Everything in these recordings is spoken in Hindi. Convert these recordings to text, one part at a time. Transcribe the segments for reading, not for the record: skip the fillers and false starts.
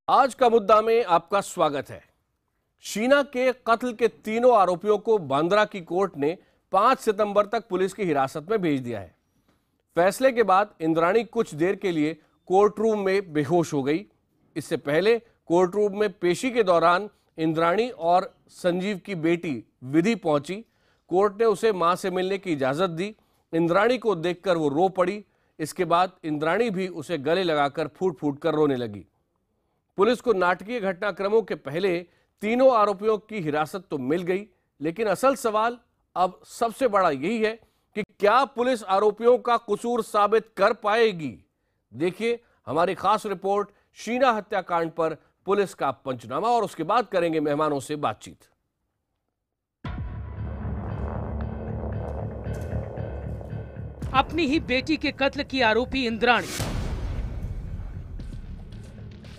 आज का मुद्दा में आपका स्वागत है। शीना के कत्ल के तीनों आरोपियों को बांद्रा की कोर्ट ने 5 सितंबर तक पुलिस की हिरासत में भेज दिया है। फैसले के बाद इंद्राणी कुछ देर के लिए कोर्ट रूम में बेहोश हो गई। इससे पहले कोर्ट रूम में पेशी के दौरान इंद्राणी और संजीव की बेटी विधि पहुंची। कोर्ट ने उसे मां से मिलने की इजाजत दी। इंद्राणी को देखकर वो रो पड़ी। इसके बाद इंद्राणी भी उसे गले लगाकर फूट फूट कर रोने लगी। पुलिस को नाटकीय घटनाक्रमों के पहले तीनों आरोपियों की हिरासत तो मिल गई, लेकिन असल सवाल अब सबसे बड़ा यही है कि क्या पुलिस आरोपियों का कसूर साबित कर पाएगी। देखिए हमारी खास रिपोर्ट शीना हत्याकांड पर पुलिस का पंचनामा, और उसके बाद करेंगे मेहमानों से बातचीत। अपनी ही बेटी के कत्ल की आरोपी इंद्राणी,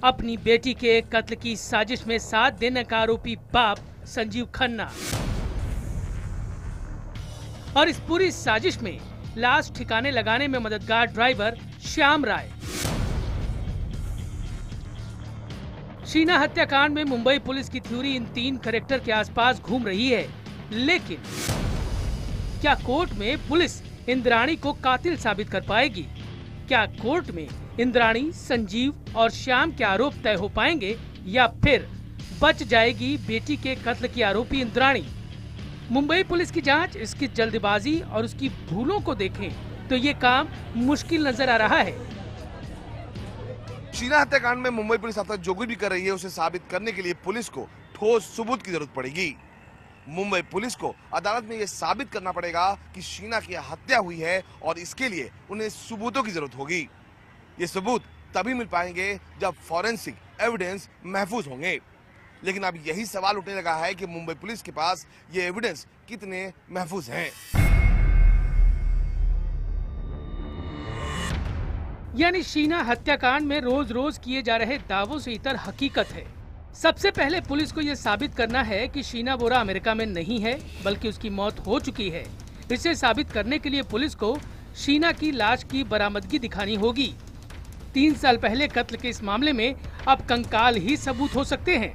अपनी बेटी के कत्ल की साजिश में साथ देने का आरोपी बाप संजीव खन्ना, और इस पूरी साजिश में लाश ठिकाने लगाने में मददगार ड्राइवर श्याम राय। शीना हत्याकांड में मुंबई पुलिस की थ्योरी इन 3 कैरेक्टर के आसपास घूम रही है, लेकिन क्या कोर्ट में पुलिस इंद्राणी को कातिल साबित कर पाएगी? क्या कोर्ट में इंद्राणी, संजीव और श्याम के आरोप तय हो पाएंगे, या फिर बच जाएगी बेटी के कत्ल की आरोपी इंद्राणी? मुंबई पुलिस की जांच, इसकी जल्दबाजी और उसकी भूलों को देखें तो ये काम मुश्किल नजर आ रहा है। शीना हत्याकांड में मुंबई पुलिस अब तक जो कुछ भी कर रही है उसे साबित करने के लिए पुलिस को ठोस सबूत की जरूरत पड़ेगी। मुंबई पुलिस को अदालत में यह साबित करना पड़ेगा कि शीना की हत्या हुई है, और इसके लिए उन्हें सबूतों की जरूरत होगी। ये सबूत तभी मिल पाएंगे जब फॉरेंसिक एविडेंस महफूज होंगे। लेकिन अब यही सवाल उठने लगा है कि मुंबई पुलिस के पास ये एविडेंस कितने महफूज हैं। यानी शीना हत्याकांड में रोज रोज किए जा रहे दावों से इतर हकीकत है। सबसे पहले पुलिस को यह साबित करना है कि शीना बोरा अमेरिका में नहीं है, बल्कि उसकी मौत हो चुकी है। इसे साबित करने के लिए पुलिस को शीना की लाश की बरामदगी दिखानी होगी। 3 साल पहले कत्ल के इस मामले में अब कंकाल ही सबूत हो सकते हैं।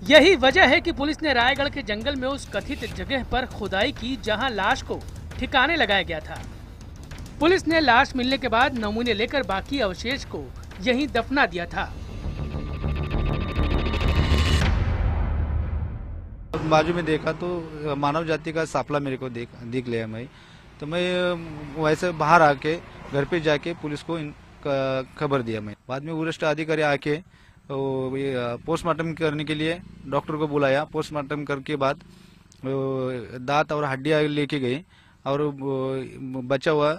यही वजह है कि पुलिस ने रायगढ़ के जंगल में उस कथित जगह पर खुदाई की जहां लाश को ठिकाने लगाया गया था। पुलिस ने लाश मिलने के बाद नमूने लेकर बाकी अवशेष को यहीं दफना दिया था। बाजू में देखा तो मानव जाति का सापला मेरे को दिख लिया मैं, तो मैं वैसे बाहर आके घर पे जाके पुलिस को खबर दिया। मैं बाद में वरिष्ठ अधिकारी आके पोस्टमार्टम करने के लिए डॉक्टर को बुलाया। पोस्टमार्टम करके बाद दांत और हड्डियां लेके गए, और बचा हुआ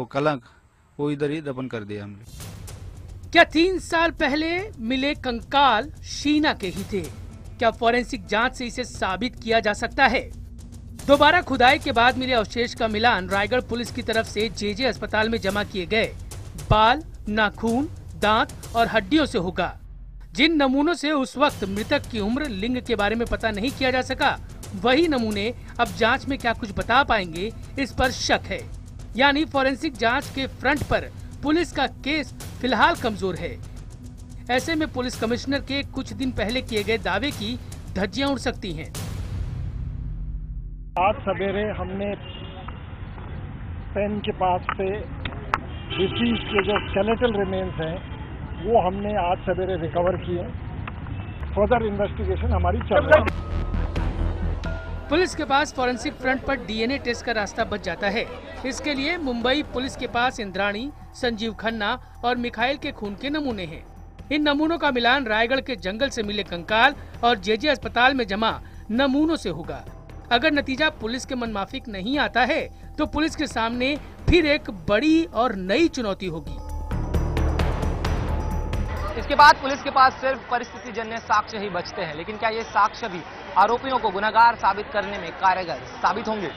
कलंक वो इधर ही दफन कर दिया हमने। क्या 3 साल पहले मिले कंकाल शीना के ही थे? क्या फॉरेंसिक जांच से इसे साबित किया जा सकता है? दोबारा खुदाई के बाद मिले अवशेष का मिलान रायगढ़ पुलिस की तरफ से जेजे अस्पताल में जमा किए गए बाल, नाखून, दांत और हड्डियों से होगा। जिन नमूनों से उस वक्त मृतक की उम्र, लिंग के बारे में पता नहीं किया जा सका, वही नमूने अब जांच में क्या कुछ बता पाएंगे, इस पर शक है। यानी फॉरेंसिक जांच के फ्रंट पर पुलिस का केस फिलहाल कमजोर है। ऐसे में पुलिस कमिश्नर के कुछ दिन पहले किए गए दावे की धज्जियां उड़ सकती हैं। आज सवेरे हमने पेन के पास से डिसीज के जो स्केलेटल रिमेन्स हैं वो हमने आज सवेरे रिकवर किए। फर्दर इन्वेस्टिगेशन हमारी चल रही है। पुलिस के पास फॉरेंसिक फ्रंट पर डीएनए टेस्ट का रास्ता बच जाता है। इसके लिए मुंबई पुलिस के पास इंद्राणी, संजीव खन्ना और मिखाइल के खून के नमूने हैं। इन नमूनों का मिलान रायगढ़ के जंगल से मिले कंकाल और जेजे अस्पताल में जमा नमूनों से होगा। अगर नतीजा पुलिस के मनमाफिक नहीं आता है तो पुलिस के सामने फिर एक बड़ी और नई चुनौती होगी। इसके बाद पुलिस के पास सिर्फ परिस्थिति जन्य साक्ष्य ही बचते हैं, लेकिन क्या ये साक्ष्य भी आरोपियों को गुनहगार साबित करने में कारगर साबित होंगे?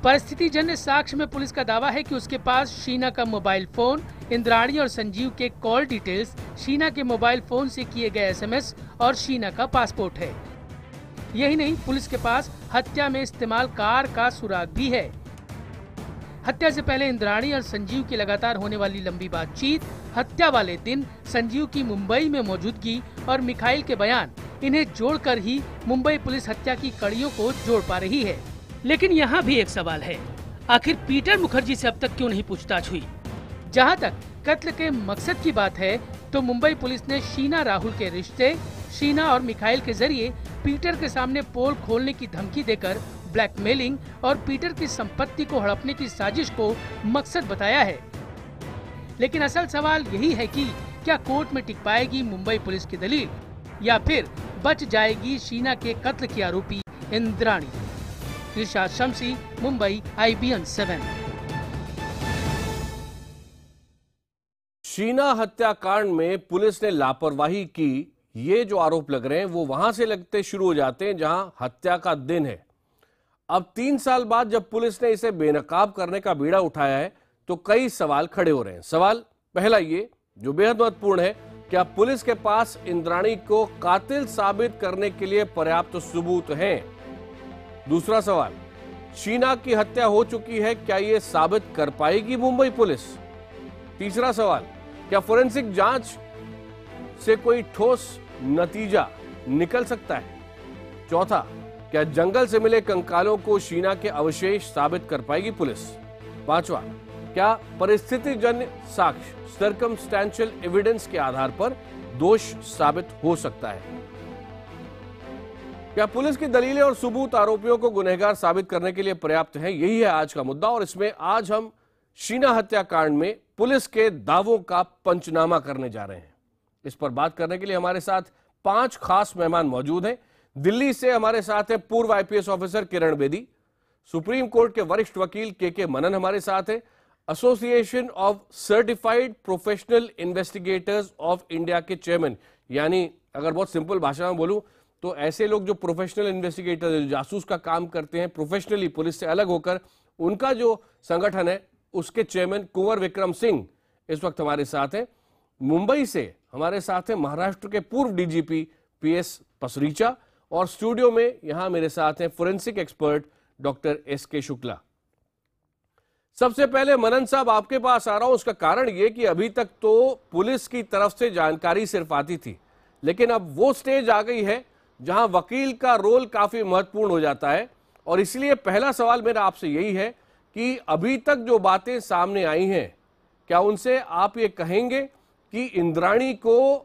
परिस्थिति जन्य साक्ष्य में पुलिस का दावा है कि उसके पास शीना का मोबाइल फोन, इंद्राणी और संजीव के कॉल डिटेल्स, शीना के मोबाइल फोन से किए गए एसएमएस और शीना का पासपोर्ट है। यही नहीं, पुलिस के पास हत्या में इस्तेमाल कार का सुराग भी है। हत्या से पहले इंद्राणी और संजीव की लगातार होने वाली लंबी बातचीत, हत्या वाले दिन संजीव की मुंबई में मौजूदगी और मिखाइल के बयान, इन्हें जोड़कर ही मुंबई पुलिस हत्या की कड़ियों को जोड़ पा रही है। लेकिन यहाँ भी एक सवाल है, आखिर पीटर मुखर्जी से अब तक क्यों नहीं पूछताछ हुई? जहाँ तक कत्ल के मकसद की बात है तो मुंबई पुलिस ने शीना राहुल के रिश्ते, शीना और मिखाइल के जरिए पीटर के सामने पोल खोलने की धमकी देकर ब्लैकमेलिंग और पीटर की संपत्ति को हड़पने की साजिश को मकसद बताया है। लेकिन असल सवाल यही है कि क्या कोर्ट में टिक पाएगी मुंबई पुलिस की दलील या फिर बच जाएगी शीना के कत्ल की आरोपी इंद्राणी? इरशाद शम्सी, मुंबई, IBN 7। शीना हत्याकांड में पुलिस ने लापरवाही की, ये जो आरोप लग रहे हैं वो वहां से लगते शुरू हो जाते हैं जहां हत्या का दिन है। अब 3 साल बाद जब पुलिस ने इसे बेनकाब करने का बीड़ा उठाया है तो कई सवाल खड़े हो रहे हैं। सवाल पहला ये जो बेहद महत्वपूर्ण है, क्या पुलिस के पास इंद्राणी को कातिल साबित करने के लिए पर्याप्त सबूत हैं? दूसरा सवाल, शीना की हत्या हो चुकी है, क्या यह साबित कर पाएगी मुंबई पुलिस? तीसरा सवाल, क्या फोरेंसिक जांच से कोई ठोस नतीजा निकल सकता है? चौथा, क्या जंगल से मिले कंकालों को शीना के अवशेष साबित कर पाएगी पुलिस? पांचवा, क्या परिस्थितिजन्य साक्ष्य सर्कमस्टेंशियल एविडेंस के आधार पर दोष साबित हो सकता है? क्या पुलिस की दलीलें और सबूत आरोपियों को गुनहगार साबित करने के लिए पर्याप्त हैं? यही है आज का मुद्दा और इसमें आज हम शीना हत्याकांड में पुलिस के दावों का पंचनामा करने जा रहे हैं। इस पर बात करने के लिए हमारे साथ 5 खास मेहमान मौजूद हैं। दिल्ली से हमारे साथ हैं पूर्व IPS officer Kiran Bedi, supreme court के वरिष्ठ वकील के मनन हमारे साथ हैं, association of certified professional investigators of India के चेयरमैन, यानी अगर बहुत सिंपल भाषा में बोलूं तो ऐसे लोग जो प्रोफेशनल इन्वेस्टिगेटर, जो जासूस का काम करते हैं प्रोफेशनली पुलिस से अलग होकर, उनका जो संगठन है उसके चेयरमैन कुंवर विक्रम सिंह इस वक्त हमारे साथ हैं। मुंबई से हमारे साथ हैं महाराष्ट्र के पूर्व DGP PS पसरीचा और स्टूडियो में यहां मेरे साथ हैं forensic expert doctor SK Shukla. सबसे पहले मनन साहब आपके पास आ रहा हूं, उसका कारण यह कि अभी तक तो पुलिस की तरफ से जानकारी सिर्फ आती थी, लेकिन अब वो स्टेज आ गई है जहां वकील का रोल काफी महत्वपूर्ण हो जाता है। और इसलिए पहला सवाल मेरा आपसे यही है कि अभी तक जो बातें सामने आई हैं, क्या उनसे आप ये कहेंगे कि इंद्राणी को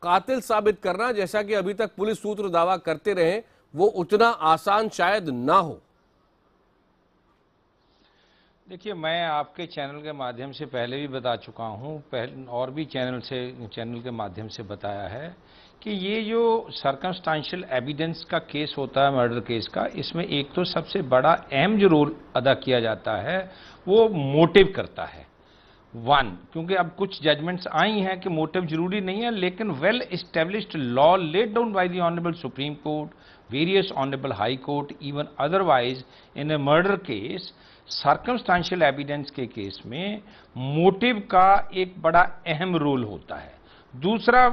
कातिल साबित करना, जैसा कि अभी तक पुलिस सूत्र दावा करते रहे, वो उतना आसान शायद ना हो? देखिए, मैं आपके चैनल के माध्यम से पहले भी बता चुका हूं, और भी चैनल के माध्यम से बताया है कि ये जो सर्कमस्टांशियल एविडेंस का केस होता है, मर्डर केस का, इसमें एक तो सबसे बड़ा अहम जो रोल अदा किया जाता है वो मोटिव करता है। क्योंकि अब कुछ जजमेंट्स आई हैं कि मोटिव जरूरी नहीं है, लेकिन well established law laid down by the honourable supreme court, various honourable high court, even otherwise in A murder case, circumstantial evidence के केस में मोटिव का एक बड़ा अहम रोल होता है। दूसरा,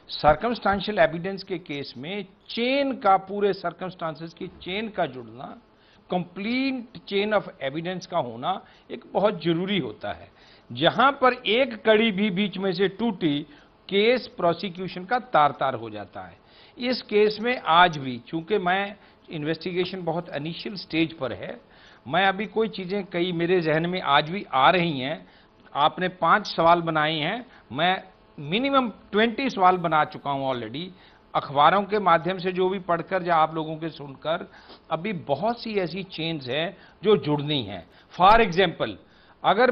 सर्कमस्टांशियल एविडेंस के केस में चेन का, पूरे सर्कमस्टांसेस की चेन का जुड़ना, कंप्लीट चेन ऑफ एविडेंस का होना एक बहुत जरूरी होता है। जहां पर एक कड़ी भी बीच में से टूटी, केस प्रोसिक्यूशन का तार-तार हो जाता है। इस केस में आज भी, चूंकि मैं इन्वेस्टिगेशन बहुत इनिशियल स्टेज पर है, मैं अभी कोई चीजें कई मेरे जहन में आज भी आ रही हैं। आपने 5 सवाल बनाए हैं, मैं मिनिमम 20 सवाल बना चुका हूं ऑलरेडी, अखबारों के माध्यम से जो भी पढ़कर या आप लोगों के सुनकर। अभी बहुत सी ऐसी चेन्स हैं जो जुड़नी हैं। फॉर एग्जाम्पल, अगर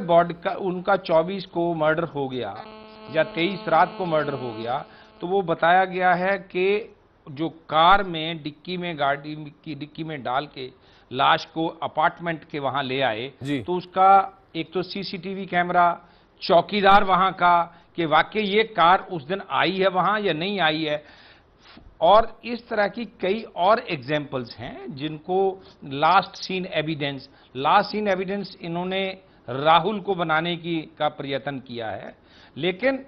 उनका 24 को मर्डर हो गया या 23 रात को मर्डर हो गया, तो वो बताया गया है कि जो कार में गाड़ी की डिक्की में डाल के लाश को अपार्टमेंट के वहां ले आए, तो उसका एक तो CCTV कैमरा, चौकीदार वहां का कि वाकई ये कार उस दिन आई है वहां या नहीं आई है, और इस तरह की कई और एग्जाम्पल्स हैं जिनको लास्ट सीन एविडेंस इन्होंने राहुल को बनाने का प्रयत्न किया है। लेकिन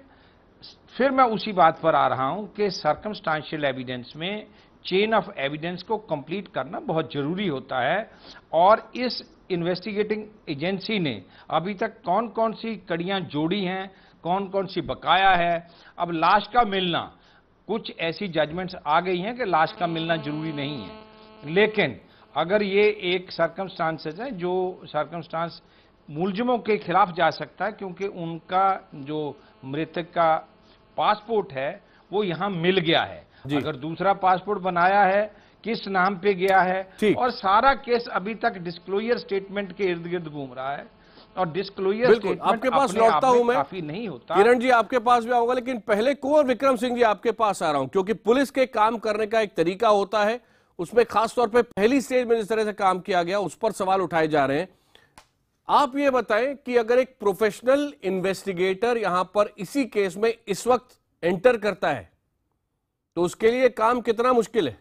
फिर मैं उसी बात पर आ रहा हूं कि सर्कमस्टांशियल एविडेंस में चेन ऑफ एविडेंस को कंप्लीट करना बहुत जरूरी होता है। और इस इन्वेस्टिगेटिंग एजेंसी ने अभी तक कौन कौन सी कड़ियां जोड़ी हैं, कौन कौन सी बकाया है। अब लाश का मिलना, कुछ ऐसी जजमेंट्स आ गई हैं कि लाश का मिलना जरूरी नहीं है, लेकिन अगर ये एक सर्कमस्टांसेस है जो सर्कमस्टांस मुलजिमों के खिलाफ जा सकता है, क्योंकि उनका जो मृतक का पासपोर्ट है वो यहां मिल गया है। अगर दूसरा पासपोर्ट बनाया है, किस नाम पे गया है, और सारा केस अभी तक डिस्क्लोजर स्टेटमेंट के इर्द गिर्द घूम रहा है। और डिस्क्लोजर स्टेटमेंट आपके पास लौटता हूं मैं, काफी नहीं होता। किरण जी आपके पास भी आऊंगा, लेकिन पहले कुंवर विक्रम सिंह जी आपके पास आ रहा हूं, क्योंकि पुलिस के काम करने का एक तरीका होता है, उसमें खासतौर पे पहली स्टेज में जिस तरह से काम किया गया उस पर सवाल उठाए जा रहे हैं। आप ये बताएं कि अगर एक प्रोफेशनल इन्वेस्टिगेटर यहां पर इसी केस में इस वक्त एंटर करता है तो उसके लिए काम कितना मुश्किल है?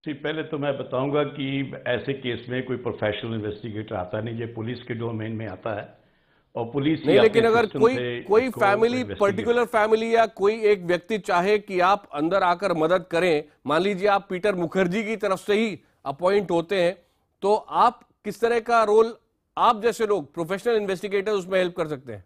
पहले तो मैं बताऊंगा कि ऐसे केस में कोई प्रोफेशनल इन्वेस्टिगेटर आता नहीं, ये पुलिस के डोमेन में आता है और पुलिस नहीं। लेकिन अगर कोई फैमिली, पर्टिकुलर फैमिली या कोई एक व्यक्ति चाहे कि आप अंदर आकर मदद करें, मान लीजिए आप पीटर मुखर्जी की तरफ से ही अपॉइंट होते हैं, तो आप किस तरह का रोल, आप जैसे लोग प्रोफेशनल इन्वेस्टिगेटर उसमें हेल्प कर सकते हैं?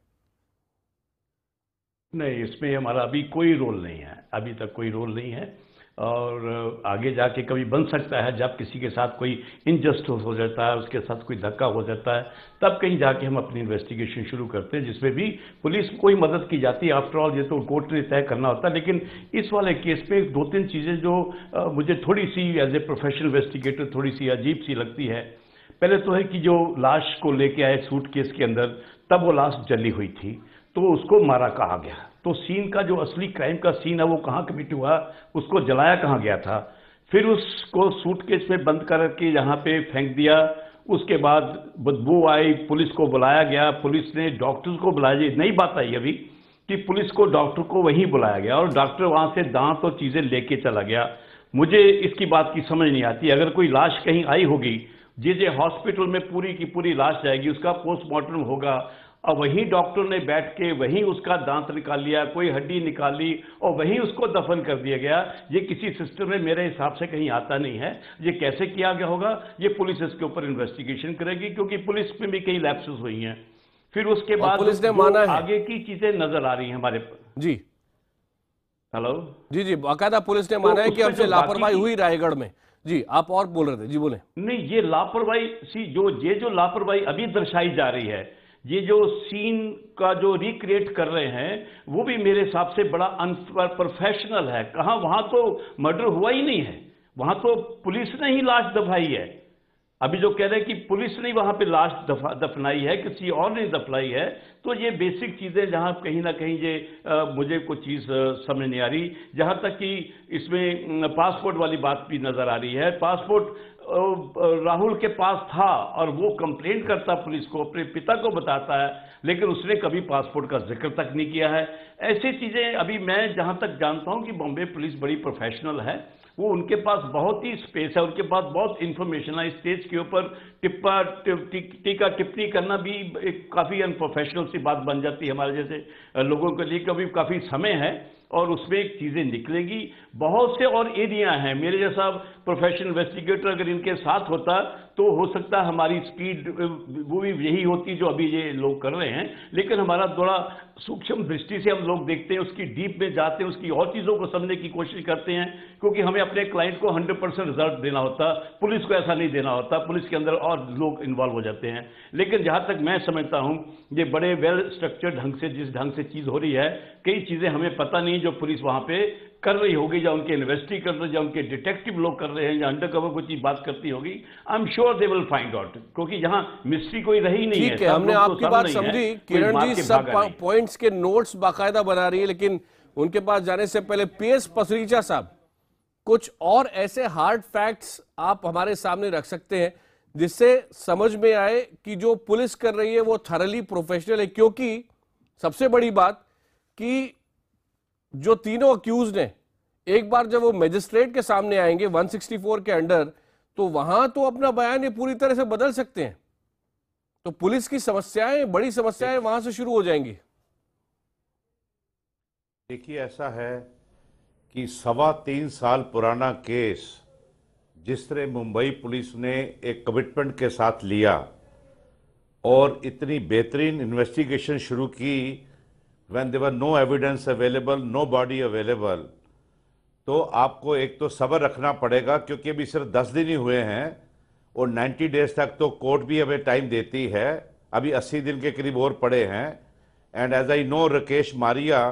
नहीं, इसमें हमारा अभी कोई रोल नहीं है, अभी तक कोई रोल नहीं है। और आगे जाके कभी बन सकता है, जब किसी के साथ कोई इनजस्टिस हो जाता है, उसके साथ कोई धक्का हो जाता है, तब कहीं जाके हम अपनी इन्वेस्टिगेशन शुरू करते हैं, जिसमें भी पुलिस कोई मदद की जाती है। आफ्टर ऑल ये तो कोर्ट ने तय करना होता है। लेकिन इस वाले केस में दो तीन चीज़ें जो मुझे थोड़ी सी एज ए प्रोफेशनल इन्वेस्टिगेटर थोड़ी सी अजीब सी लगती है। पहले तो है कि जो लाश को लेके आए सूटकेस के अंदर, तब वो लाश जली हुई थी, तो उसको मारा कहा गया। तो सीन का जो असली क्राइम का सीन है वो कहाँ कमिट हुआ, उसको जलाया कहाँ गया था, फिर उसको सूटकेस में बंद करके यहाँ पे फेंक दिया। उसके बाद बदबू आई, पुलिस को बुलाया गया, पुलिस ने डॉक्टर्स को बुलाया। ये नई बात आई अभी कि पुलिस को डॉक्टर को वहीं बुलाया गया और डॉक्टर वहाँ से दांत और चीज़ें लेके चला गया। मुझे इसकी बात की समझ नहीं आती। अगर कोई लाश कहीं आई होगी, जे हॉस्पिटल में पूरी की पूरी लाश जाएगी, उसका पोस्टमार्टम होगा और वहीं डॉक्टर ने बैठ के वहीं उसका दांत निकाल लिया, कोई हड्डी निकाली और वहीं उसको दफन कर दिया गया। ये किसी सिस्टम में मेरे हिसाब से कहीं आता नहीं है। ये कैसे किया गया होगा, ये पुलिस इसके ऊपर इन्वेस्टिगेशन करेगी, क्योंकि पुलिस में भी कई लैप्सेस हुई हैं। फिर उसके बाद पुलिस ने माना है, आगे की चीजें नजर आ रही हैं हमारे जी। हेलो जी, बाकायदा पुलिस ने माना है कि हमसे लापरवाही हुई रायगढ़ में। जी, आप और बोल रहे थे, जी बोले। नहीं, ये लापरवाही जो लापरवाही अभी दर्शाई जा रही है, ये जो सीन का जो रिक्रिएट कर रहे हैं, वो भी मेरे हिसाब से बड़ा अनप्रोफेशनल है। कहाँ, वहां तो मर्डर हुआ ही नहीं है, वहां तो पुलिस ने ही लाश दफनाई है। अभी जो कह रहे हैं कि पुलिस ने वहां पे लाश दफनाई है, किसी और ने दफनाई है, तो ये बेसिक चीजें जहां कहीं ना कहीं ये मुझे कुछ चीज समझ नहीं आ रही। जहां तक कि इसमें पासपोर्ट वाली बात भी नजर आ रही है। पासपोर्ट राहुल के पास था और वो कंप्लेंट करता पुलिस को, अपने पिता को बताता है, लेकिन उसने कभी पासपोर्ट का जिक्र तक नहीं किया है। ऐसी चीजें अभी मैं जहां तक जानता हूं कि बॉम्बे पुलिस बड़ी प्रोफेशनल है, वो उनके पास बहुत ही स्पेस है, उनके पास बहुत इंफॉर्मेशन है। स्टेज के ऊपर टीका टिप्पणी करना भी एक काफी अनप्रोफेशनल सी बात बन जाती है हमारे जैसे लोगों के लिए। कभी काफी समय है और उसमें चीजें निकलेगी। बहुत से और एरिया हैं, मेरे जैसा प्रोफेशनल इन्वेस्टिगेटर अगर इनके साथ होता तो हो सकता है हमारी स्पीड वो भी यही होती जो अभी ये लोग कर रहे हैं। लेकिन हमारा थोड़ा सूक्ष्म दृष्टि से हम लोग देखते हैं, उसकी डीप में जाते हैं, उसकी और चीजों को समझने की कोशिश करते हैं, क्योंकि हमें अपने क्लाइंट को 100% रिजल्ट देना होता, पुलिस को ऐसा नहीं देना होता। पुलिस के अंदर और लोग इन्वॉल्व हो जाते हैं। लेकिन जहां तक मैं समझता हूं, ये बड़े वेल स्ट्रक्चर्ड ढंग से जिस ढंग से चीज हो रही है, कई चीजें हमें पता नहीं जो पुलिस वहां पे कर रही होगी, या उनके इन्वेस्टिगेटर या उनके डिटेक्टिव लोग कर रहे हैं, या अंडरकवर कुछ चीज बात करती होगी। I am sure they will find out, क्योंकि यहाँ मिस्ट्री कोई रही नहीं है। ठीक है, हमने आपकी बात समझी। किरण जी सब पॉइंट्स के नोट्स बाकायदा बना रही है, लेकिन उनके पास जाने से पहले पीएस पसरीचा साहब, कुछ और ऐसे हार्ड फैक्ट्स आप हमारे सामने रख सकते हैं जिससे समझ में आए कि जो पुलिस कर रही है वो थरली प्रोफेशनल है। क्योंकि सबसे बड़ी बात कि जो तीनों अक्यूज ने एक बार जब वो मजिस्ट्रेट के सामने आएंगे 164 के अंडर, तो वहां तो अपना बयान ये पूरी तरह से बदल सकते हैं। तो पुलिस की समस्याएं, बड़ी समस्याएं वहां से शुरू हो जाएंगी। देखिए, ऐसा है कि 3.25 साल पुराना केस जिस तरह मुंबई पुलिस ने एक कमिटमेंट के साथ लिया और इतनी बेहतरीन इन्वेस्टिगेशन शुरू की, when there were no evidence available, no body available, तो आपको एक तो सब्र रखना पड़ेगा, क्योंकि अभी सिर्फ 10 दिन ही हुए हैं और 90 डेज तक तो कोर्ट भी हमें टाइम देती है। अभी 80 दिन के करीब और पड़े हैं। And as I know Rakesh Maria,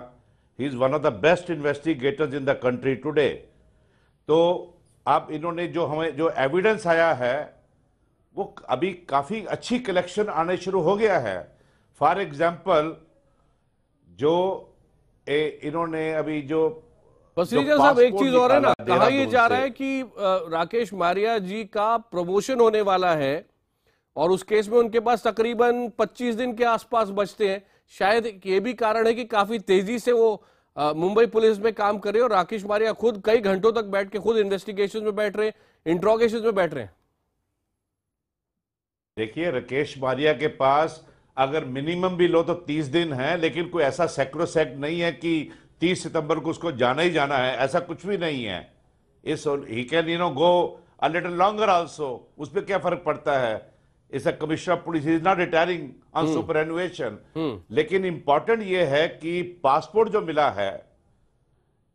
he is one of the best investigators in the country today. तो अब इन्होंने जो हमें जो एविडेंस आया है वो अभी काफी अच्छी कलेक्शन आने शुरू हो गया है। फॉर एग्जाम्पल, जो इन्होंने अभी जो पसरीजा साहब, एक चीज और है ना, कहा यह जा रहा है कि राकेश मारिया जी का प्रमोशन होने वाला है और उस केस में उनके पास तकरीबन 25 दिन के आसपास बचते हैं। शायद ये भी कारण है कि काफी तेजी से वो मुंबई पुलिस में काम कर रहे हैं और राकेश मारिया खुद कई घंटों तक बैठ के खुद इन्वेस्टिगेशन में बैठ रहे हैं, इंट्रोगेशन में बैठ रहे हैं। देखिए, राकेश मारिया के पास अगर मिनिमम भी लो तो 30 दिन है, लेकिन कोई ऐसा सेक्रोसेक्ट नहीं है कि 30 सितंबर को उसको जाना ही जाना है, ऐसा कुछ भी नहीं है। इस he can go a little longer also, उस पर क्या फर्क पड़ता है। इस commissioner of police is not retiring on superannuation. लेकिन इंपॉर्टेंट ये है कि पासपोर्ट जो मिला है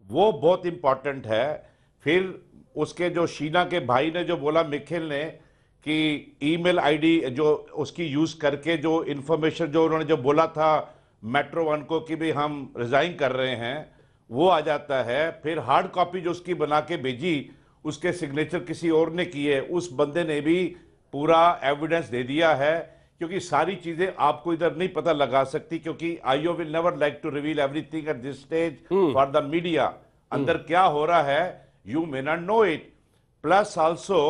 वो बहुत इंपॉर्टेंट है। फिर उसके जो शीना के भाई ने जो बोला, मिखिल ने, कि ईमेल आईडी जो उसकी यूज करके जो इंफॉर्मेशन जो उन्होंने जो बोला था मेट्रो वन को कि भाई हम रिजाइन कर रहे हैं, वो आ जाता है। फिर हार्ड कॉपी जो उसकी बना के भेजी, उसके सिग्नेचर किसी और ने किए, उस बंदे ने भी पूरा एविडेंस दे दिया है। क्योंकि सारी चीजें आपको इधर नहीं पता लगा सकती, क्योंकि IO will never like to reveal everything at this stage for the media. अंदर क्या हो रहा है, you may not know it. Plus also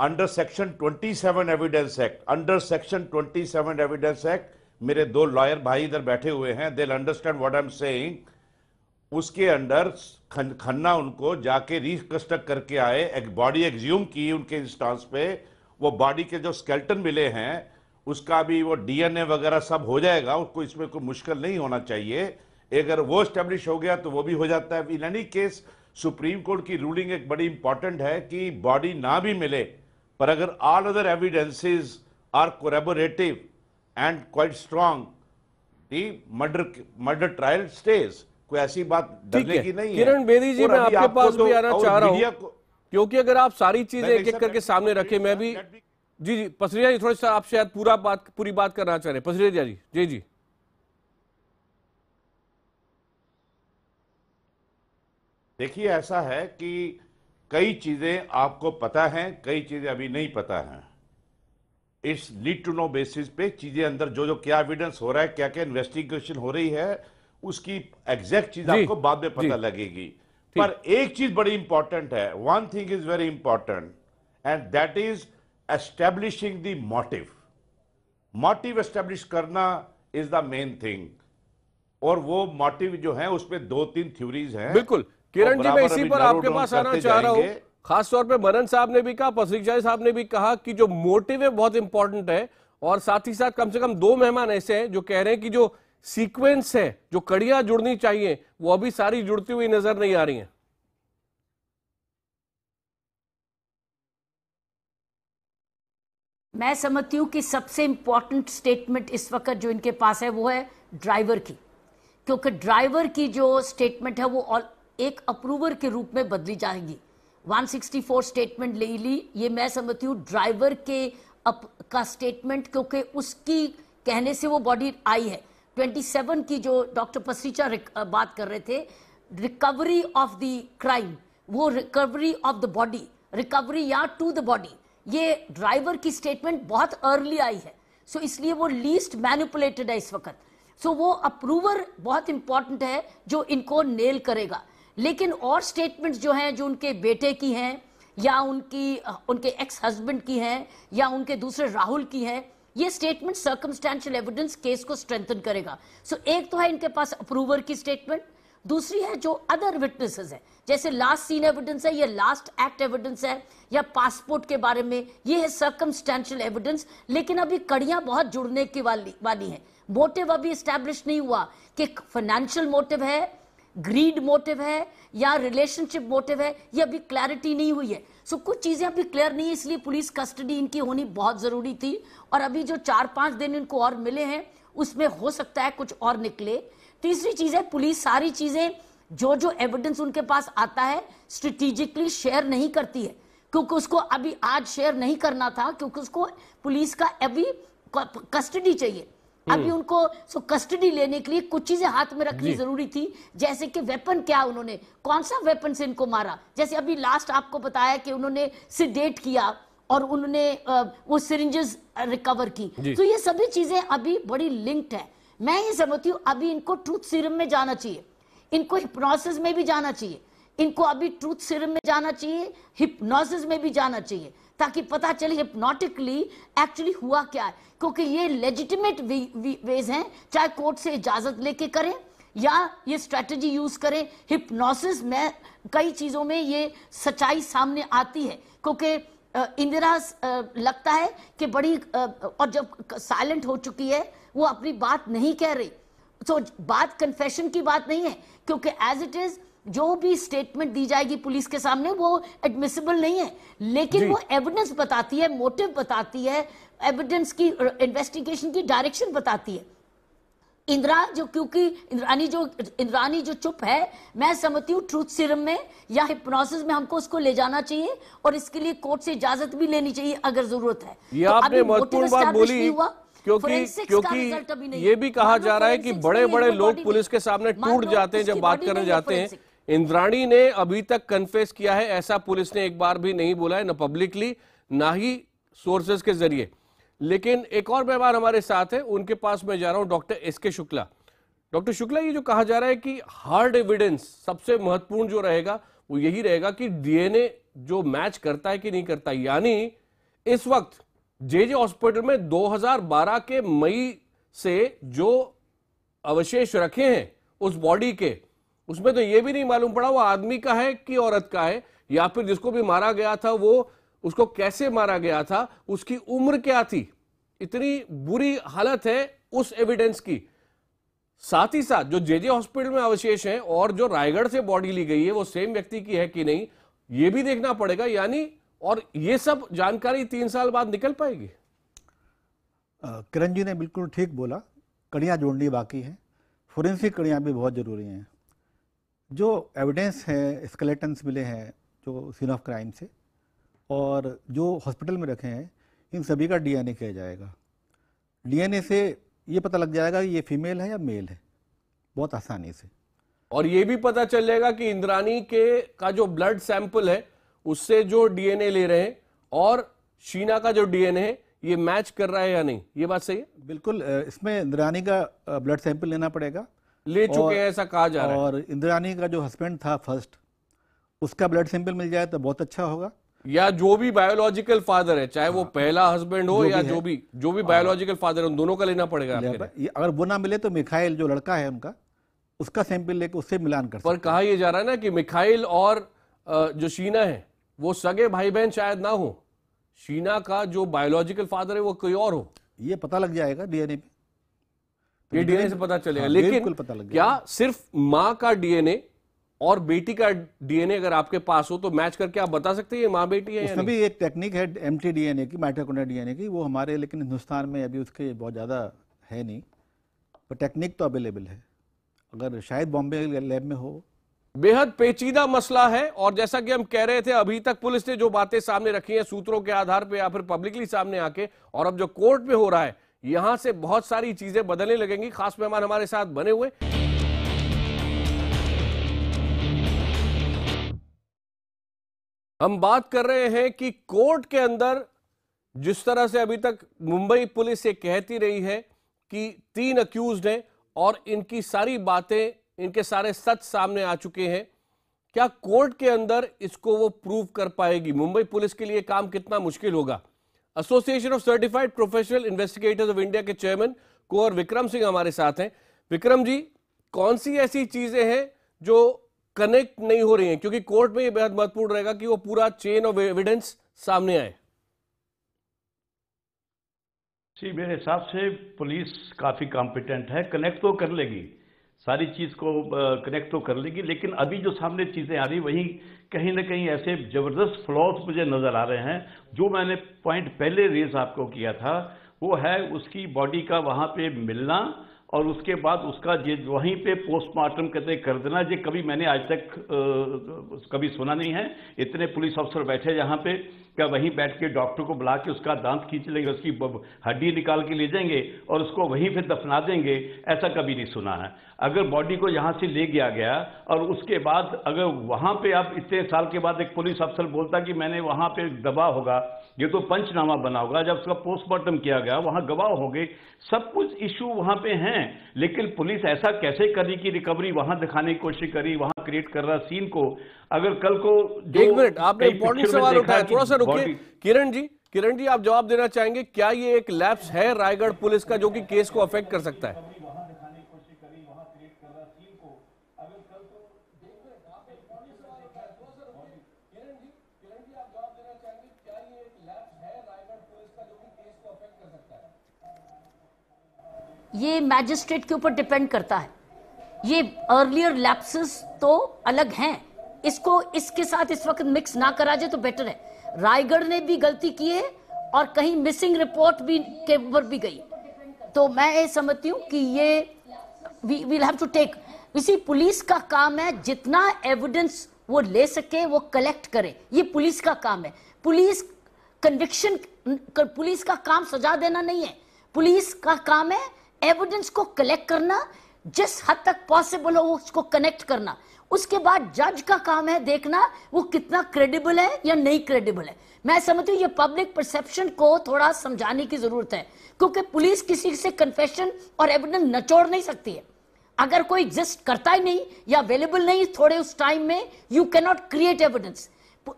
under section 27 evidence act, under section 27 evidence act, मेरे 2 लॉयर भाई इधर बैठे हुए हैं, they will understand what I am saying. उसके अंडर खन्ना उनको जाके रिकंस्ट्रक्ट करके आए, एक बॉडी एक्सह्यूम की उनके इंस्टांस पे, वो बॉडी के जो स्केलेटन मिले हैं उसका भी वो डीएनए वगैरह सब हो जाएगा, उसको इसमें कोई मुश्किल नहीं होना चाहिए। अगर वो एस्टेब्लिश हो गया तो वो भी हो जाता है। In any case supreme court की रूलिंग एक बड़ी इंपॉर्टेंट है कि बॉडी ना भी मिले, पर अगर all other evidences are corroborative and quite strong, the murder trial stage. कोई ऐसी बात डरने की नहीं है। किरण बेदी जी, मैं आपके पास भी आना चाह रहा हूं, क्योंकि अगर आप सारी चीजें एक एक करके सामने रखें, मैं भी जी पसरीजा जी थोड़ा सा आप शायद पूरी बात करना चाह रहे हैं। पसरीजा जी जी देखिए, ऐसा है कि कई चीजें आपको पता हैं, कई चीजें अभी नहीं पता हैं। इस नीड टू नो बेसिस पे चीजें अंदर जो क्या एविडेंस हो रहा है, क्या क्या इन्वेस्टिगेशन हो रही है, उसकी एग्जैक्ट चीज आपको बाद में पता लगेगी। पर एक चीज बड़ी इंपॉर्टेंट है, one thing is very important, and that is establishing the motive. Motive establish करना इज द मेन थिंग, और वो मोटिव जो है उसमें 2-3 थ्योरीज हैं। बिल्कुल किरण जी, मैं इसी पर आपके पास आना चाह रहा हूं। खासतौर पे मनन साहब ने भी कहा, पसरीजा साहब ने भी कहा कि जो मोटिव है बहुत इंपॉर्टेंट है, और साथ ही साथ कम से कम 2 मेहमान ऐसे हैं जो कह रहे हैं कि जो सीक्वेंस है, जो कड़ियां जुड़नी चाहिए, वो अभी सारी जुड़ती हुई नजर नहीं आ रही हैं। मैं समझती हूं कि सबसे इंपॉर्टेंट स्टेटमेंट इस वक्त जो इनके पास है वो है ड्राइवर की, क्योंकि ड्राइवर की जो स्टेटमेंट है वो एक अप्रूवर के रूप में बदली जाएगी। 164 स्टेटमेंट ले ली, ये मैं समझती हूँ ड्राइवर के का स्टेटमेंट, क्योंकि उसकी कहने से वो बॉडी आई है। 27 की जो डॉक्टर पसरीचा बात कर रहे थे, रिकवरी ऑफ द क्राइम, वो recovery of the body, recovery या टू द बॉडी, ये ड्राइवर की स्टेटमेंट बहुत अर्ली आई है, सो इसलिए वो लीस्ट मैनिपुलेटेड है इस वक्त। सो वो अप्रूवर बहुत इंपॉर्टेंट है जो इनको नेल करेगा। लेकिन और स्टेटमेंट्स जो हैं, जो उनके बेटे की हैं या उनके एक्स हस्बैंड की हैं या उनके दूसरे राहुल की हैं, ये स्टेटमेंट सर्कमस्टेंशियल एविडेंस केस को स्ट्रेंथन करेगा। सो एक तो है इनके पास अप्रूवर की स्टेटमेंट, दूसरी है जो अदर विटनेसेस है, जैसे लास्ट सीन एविडेंस है या लास्ट एक्ट एविडेंस है या पासपोर्ट के बारे में, ये है सर्कमस्टेंशियल एविडेंस। लेकिन अभी कड़ियां बहुत जुड़ने की वाली हैं। मोटिव अभी एस्टैब्लिश नहीं हुआ कि फाइनेंशियल मोटिव है ग्रीड मोटिव है या रिलेशनशिप मोटिव है, ये अभी क्लैरिटी नहीं हुई है। सो कुछ चीजें अभी क्लियर नहीं है, इसलिए पुलिस कस्टडी इनकी होनी बहुत जरूरी थी। और अभी जो 4-5 दिन इनको और मिले हैं उसमें हो सकता है कुछ और निकले। तीसरी चीज है, पुलिस सारी चीजें जो जो एविडेंस उनके पास आता है स्ट्रेटेजिकली शेयर नहीं करती है, क्योंकि उसको अभी आज शेयर नहीं करना था, क्योंकि उसको पुलिस का अभी कस्टडी चाहिए। अभी उनको कस्टडी लेने के लिए कुछ चीजें हाथ में रखनी जरूरी थी, जैसे कि वेपन क्या, उन्होंने कौन सा वेपन से इनको मारा। जैसे अभी लास्ट आपको बताया कि उन्होंने सिडेट किया और उन्होंने वो सिरिंजेस रिकवर की। तो ये सभी चीजें अभी बड़ी लिंक्ड है। मैं ये समझती हूँ अभी इनको ट्रूथ सीरम में जाना चाहिए, इनको हिप्नोसिस में भी जाना चाहिए, इनको अभी ट्रूथ सीरम में जाना चाहिए, हिप्नोसिस में भी जाना चाहिए, ताकि पता चले हिप्नोटिकली एक्चुअली हुआ क्या है। क्योंकि ये लेजिटिमेट वेज हैं, चाहे कोर्ट से इजाजत लेके करें या ये स्ट्रेटजी यूज करें। हिप्नोसिस में कई चीजों में ये सच्चाई सामने आती है, क्योंकि इंदिरा लगता है कि बड़ी और जब साइलेंट हो चुकी है वो अपनी बात नहीं कह रही। तो बात कन्फेशन की बात नहीं है, क्योंकि एज इट इज जो भी स्टेटमेंट दी जाएगी पुलिस के सामने वो एडमिसिबल नहीं है, लेकिन वो एविडेंस बताती है, मोटिव बताती है, एविडेंस की इन्वेस्टिगेशन की डायरेक्शन बताती है। इंदिरा जो, क्योंकि इंद्रानी जो चुप है, मैं समझती हूँ ट्रूथ सीरम में या हिप्नोसिस में हमको उसको ले जाना चाहिए और इसके लिए कोर्ट से इजाजत भी लेनी चाहिए अगर जरूरत है। ये तो आपने अभी महत्वपूर्ण motive बात बोली, establish नहीं हुआ, क्योंकि ये भी कहा जा रहा है कि बड़े बड़े लोग पुलिस के सामने टूट जाते हैं जब बात करने जाते हैं। इंद्राणी ने अभी तक कन्फेस किया है ऐसा पुलिस ने एक बार भी नहीं बोला है, न पब्लिकली ना ही सोर्सेज के जरिए। लेकिन एक और मेहमान हमारे साथ है, उनके पास मैं जा रहा हूं, doctor SK Shukla. Doctor Shukla, ये जो कहा जा रहा है कि हार्ड एविडेंस सबसे महत्वपूर्ण जो रहेगा वो यही रहेगा कि डीएनए जो मैच करता है कि नहीं करता। यानी इस वक्त जेजे हॉस्पिटल में 2012 के मई से जो अवशेष रखे हैं उस बॉडी के, उसमें तो ये भी नहीं मालूम पड़ा वो आदमी का है कि औरत का है, या फिर जिसको भी मारा गया था वो उसको कैसे मारा गया था, उसकी उम्र क्या थी। इतनी बुरी हालत है उस एविडेंस की। साथ ही साथ जो जेजे हॉस्पिटल में अवशेष हैं और जो रायगढ़ से बॉडी ली गई है वो सेम व्यक्ति की है कि नहीं, ये भी देखना पड़ेगा। यानी और ये सब जानकारी 3 साल बाद निकल पाएगी। किरण जी ने बिल्कुल ठीक बोला, कड़ियाँ जोड़नी बाकी है, फोरेंसिक कड़ियाँ भी बहुत ज़रूरी हैं। जो एविडेंस है, स्केलेटन्स मिले हैं जो सीन ऑफ क्राइम से और जो हॉस्पिटल में रखे हैं, इन सभी का डीएनए किया जाएगा। डीएनए से ये पता लग जाएगा कि ये फीमेल है या मेल है, बहुत आसानी से। और ये भी पता चल जाएगा कि इंद्राणी के का जो ब्लड सैंपल है उससे जो डीएनए ले रहे हैं और शीना का जो डीएनए है ये मैच कर रहा है या नहीं, ये बात सही है? बिल्कुल, इसमें इंद्राणी का ब्लड सैंपल लेना पड़ेगा, ले चुके हैं ऐसा कहा जा रहा है। और इंद्राणी का जो हस्बैंड था फर्स्ट, उसका ब्लड सैंपल मिल जाए तो बहुत अच्छा होगा। या जो भी बायोलॉजिकल फादर है, चाहे वो पहला हस्बैंड हो या जो भी बायोलॉजिकल फादर है, उन दोनों का लेना पड़ेगा। अगर वो ना मिले तो मिखाइल जो लड़का है उनका, उसका सैंपल लेके उससे मिलान कर सकते हैं। पर कहा यह जा रहा है ना कि मिखाइल और जो शीना है वो सगे भाई बहन शायद ना हो, शीना का जो बायोलॉजिकल फादर है वो कोई और हो। ये पता लग जाएगा डीएनए पे, ये डीएनए से पता चलेगा। हाँ, लेकिन पता लग क्या सिर्फ माँ का डीएनए और बेटी का डीएनए अगर आपके पास हो तो मैच करके आप बता सकते हैं ये माँ बेटी है? उसमें भी एक टेक्निक है एमटी डीएनए की, माइटोकॉन्ड्रिया डीएनए की, वो हमारे लेकिन हिंदुस्तान में अभी उसके बहुत ज़्यादा है नहीं, पर टेक्निक तो अवेलेबल है, अगर शायद बॉम्बे लैब में हो। बेहद पेचीदा मसला है और जैसा कि हम कह रहे थे, अभी तक पुलिस ने जो बातें सामने रखी हैं सूत्रों के आधार पर या फिर पब्लिकली सामने आके, और अब जो कोर्ट में हो रहा है यहां से बहुत सारी चीजें बदलने लगेंगी। खास मेहमान हमारे साथ बने हुए हम बात कर रहे हैं कि कोर्ट के अंदर जिस तरह से अभी तक मुंबई पुलिस ये कहती रही है कि 3 अक्यूज्ड हैं और इनकी सारी बातें, इनके सारे सच सामने आ चुके हैं, क्या कोर्ट के अंदर इसको वो प्रूव कर पाएगी? मुंबई पुलिस के लिए काम कितना मुश्किल होगा? Association of certified professional investigators of India के चेयरमैन कुंवर विक्रम सिंह हमारे साथ हैं। विक्रम जी, कौन सी ऐसी चीजें हैं जो कनेक्ट नहीं हो रही हैं? क्योंकि कोर्ट में यह बेहद महत्वपूर्ण रहेगा कि वो पूरा चेन ऑफ एविडेंस सामने आए। जी, मेरे हिसाब से पुलिस काफी कॉम्पिटेंट है, कनेक्ट तो कर लेगी। सारी चीज को कनेक्ट तो कर लेगी, लेकिन अभी जो सामने चीजें आ रही वही कहीं ना कहीं ऐसे जबरदस्त फ्लॉज मुझे नजर आ रहे हैं। जो मैंने पॉइंट पहले रेज आपको किया था वो है उसकी बॉडी का वहां पे मिलना और उसके बाद उसका ये वहीं पे पोस्टमार्टम कहते कर देना। ये कभी मैंने आज तक कभी सुना नहीं है। इतने पुलिस अफसर बैठे जहां पे क्या वहीं बैठ के डॉक्टर को बुला के उसका दांत खींच लेंगे, उसकी हड्डी निकाल के ले जाएंगे और उसको वहीं पे दफना देंगे, ऐसा कभी नहीं सुना है। अगर बॉडी को यहां से ले गया और उसके बाद अगर वहां पे आप इतने साल के बाद एक पुलिस अफसर बोलता कि मैंने वहां पे दबा होगा, ये तो पंचनामा बना होगा, जब उसका पोस्टमार्टम किया गया वहां गवाह हो गए, सब कुछ इशू वहां पे हैं, लेकिन पुलिस ऐसा कैसे करी कि रिकवरी वहां दिखाने की कोशिश करी, वहां क्रिएट कर रहा सीन को। अगर कल को एक मिनट, आपने इंपॉर्टेंट सवाल उठाया, थोड़ा सा रुकिए। किरण जी आप जवाब देना चाहेंगे, क्या ये एक लैप्स है रायगढ़ पुलिस का जो कि केस को अफेक्ट कर सकता है? ये मैजिस्ट्रेट के ऊपर डिपेंड करता है। ये अर्लियर लैप्सेस तो अलग हैं, इसको इसके साथ इस वक्त मिक्स ना करा जाए तो बेटर है। रायगढ़ ने भी गलती की है और कहीं मिसिंग रिपोर्ट भी के ऊपर भी गई, तो मैं ये समझती हूँ कि ये we will have to take, इसी पुलिस का काम है जितना एविडेंस वो ले सके वो कलेक्ट करे, ये पुलिस का काम है। पुलिस कन्विक्शन, पुलिस का काम सजा देना नहीं है, पुलिस का काम है एविडेंस को कलेक्ट करना, जिस हद तक पॉसिबल हो उसको कनेक्ट करना। उसके बाद जज का काम है देखना वो कितना क्रेडिबल है या नहीं क्रेडिबल है। मैं समझती हूँ ये पब्लिक परसेप्शन को थोड़ा समझाने की जरूरत है, क्योंकि पुलिस किसी से कन्फेशन और एविडेंस नचोड़ नहीं सकती है। अगर कोई एग्जिस्ट करता ही नहीं या अवेलेबल नहीं थोड़े उस टाइम में, you can not create evidence.